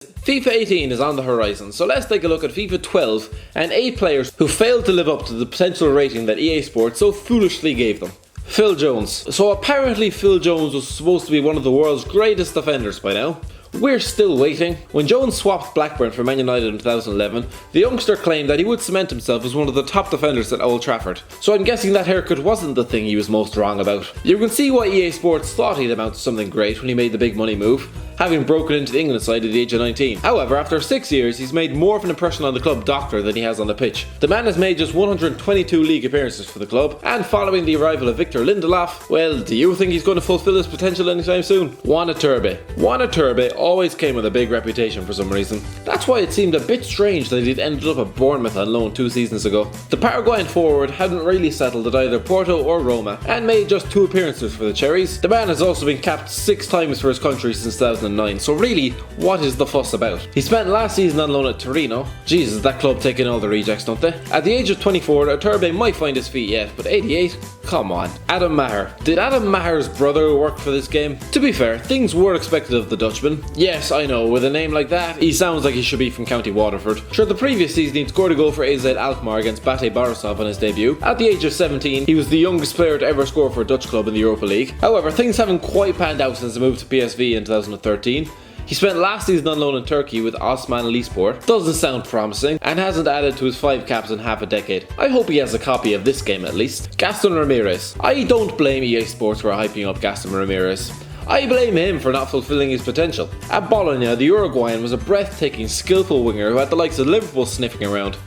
FIFA 18 is on the horizon, so let's take a look at FIFA 12 and 8 players who failed to live up to the potential rating that EA Sports so foolishly gave them. Phil Jones. So apparently Phil Jones was supposed to be one of the world's greatest defenders by now. We're still waiting. When Jones swapped Blackburn for Man United in 2011, the youngster claimed that he would cement himself as one of the top defenders at Old Trafford. So I'm guessing that haircut wasn't the thing he was most wrong about. You can see why EA Sports thought he'd amount to something great when he made the big money move, having broken into the England side at the age of 19. However, after 6 years, he's made more of an impression on the club doctor than he has on the pitch. The man has made just 122 league appearances for the club, and following the arrival of Victor Lindelof, well, do you think he's going to fulfill his potential anytime soon? Juan Iturbe always came with a big reputation for some reason. That's why it seemed a bit strange that he'd ended up at Bournemouth on loan 2 seasons ago. The Paraguayan forward hadn't really settled at either Porto or Roma, and made just 2 appearances for the Cherries. The man has also been capped 6 times for his country since 2009, so really, what is the fuss about? He spent last season on loan at Torino. Jesus, that club taking all the rejects, don't they? At the age of 24, Iturbe might find his feet yet, but 88? Come on. Adam Maher. Did Adam Maher's brother work for this game? To be fair, things were expected of the Dutchman. Yes, I know, with a name like that, he sounds like he should be from County Waterford. Sure, the previous season he'd scored a goal for AZ Alkmaar against Bate Borisov on his debut. At the age of 17, he was the youngest player to ever score for a Dutch club in the Europa League. However, things haven't quite panned out since the move to PSV in 2013. He spent last season on loan in Turkey with Osman Alispor. Doesn't sound promising, and hasn't added to his 5 caps in half a decade. I hope he has a copy of this game at least. Gaston Ramirez. I don't blame EA Sports for hyping up Gaston Ramirez. I blame him for not fulfilling his potential. At Bologna, the Uruguayan was a breathtaking, skillful winger who had the likes of Liverpool sniffing around.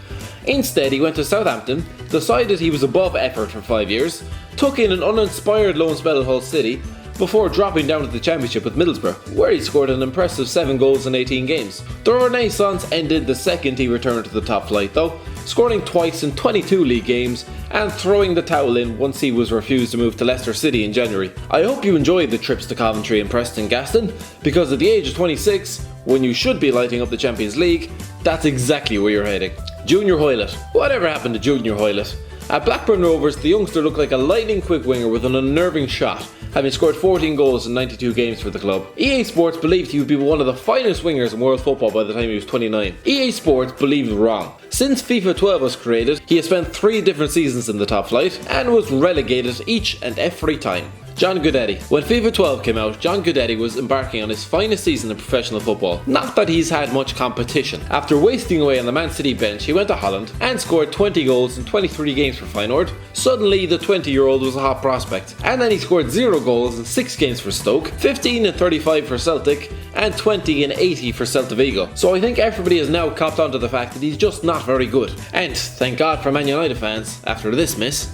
Instead, he went to Southampton, decided he was above effort for 5 years, took in an uninspired loan spell at Hull City, before dropping down to the Championship with Middlesbrough, where he scored an impressive 7 goals in 18 games. The renaissance ended the second he returned to the top flight though, scoring twice in 22 league games and throwing the towel in once he was refused to move to Leicester City in January. I hope you enjoyed the trips to Coventry and Preston, Gaston, because at the age of 26, when you should be lighting up the Champions League, that's exactly where you're heading. Junior Hoylett. Whatever happened to Junior Hoylett? At Blackburn Rovers, the youngster looked like a lightning-quick winger with an unnerving shot, having scored 14 goals in 92 games for the club. EA Sports believed he would be one of the finest wingers in world football by the time he was 29. EA Sports believed wrong. Since FIFA 12 was created, he has spent 3 different seasons in the top flight, and was relegated each and every time. John Guidetti. When FIFA 12 came out, John Guidetti was embarking on his finest season in professional football. Not that he's had much competition. After wasting away on the Man City bench, he went to Holland and scored 20 goals in 23 games for Feyenoord. Suddenly, the 20-year-old was a hot prospect. And then he scored 0 goals in 6 games for Stoke, 15 and 35 for Celtic, and 20 and 80 for Celta Vigo. So I think everybody has now copped onto the fact that he's just not very good. And thank God for Man United fans, after this miss,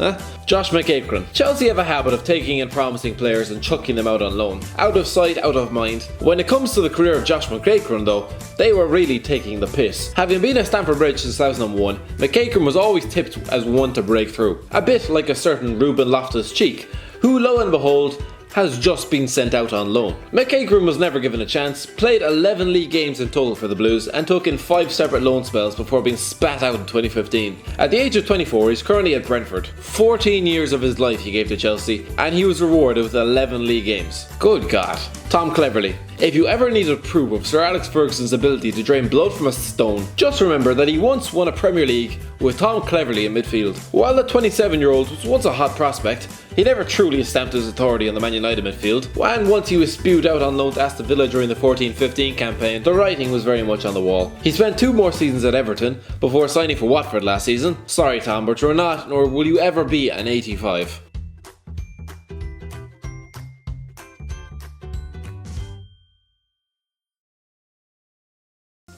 Josh McAkron. Chelsea have a habit of taking in promising players and chucking them out on loan. Out of sight, out of mind. When it comes to the career of Josh McAkron though, they were really taking the piss. Having been at Stamford Bridge since 2001, McAkron was always tipped as one to break through. A bit like a certain Ruben Loftus-Cheek, who lo and behold, has just been sent out on loan. McAkron was never given a chance, played 11 league games in total for the Blues, and took in 5 separate loan spells before being spat out in 2015. At the age of 24, he's currently at Brentford. 14 years of his life he gave to Chelsea, and he was rewarded with 11 league games. Good God. Tom Cleverley. If you ever needed proof of Sir Alex Ferguson's ability to drain blood from a stone, just remember that he once won a Premier League with Tom Cleverley in midfield. While the 27-year-old was once a hot prospect, he never truly stamped his authority on the Man United midfield, and once he was spewed out on loan to Aston Villa during the 14-15 campaign, the writing was very much on the wall. He spent 2 more seasons at Everton before signing for Watford last season. Sorry Tom, but you're not, nor will you ever be, an 85.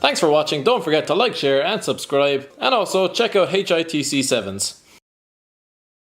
Thanks for watching. Don't forget to like, share and subscribe, and also check out HITC 7s.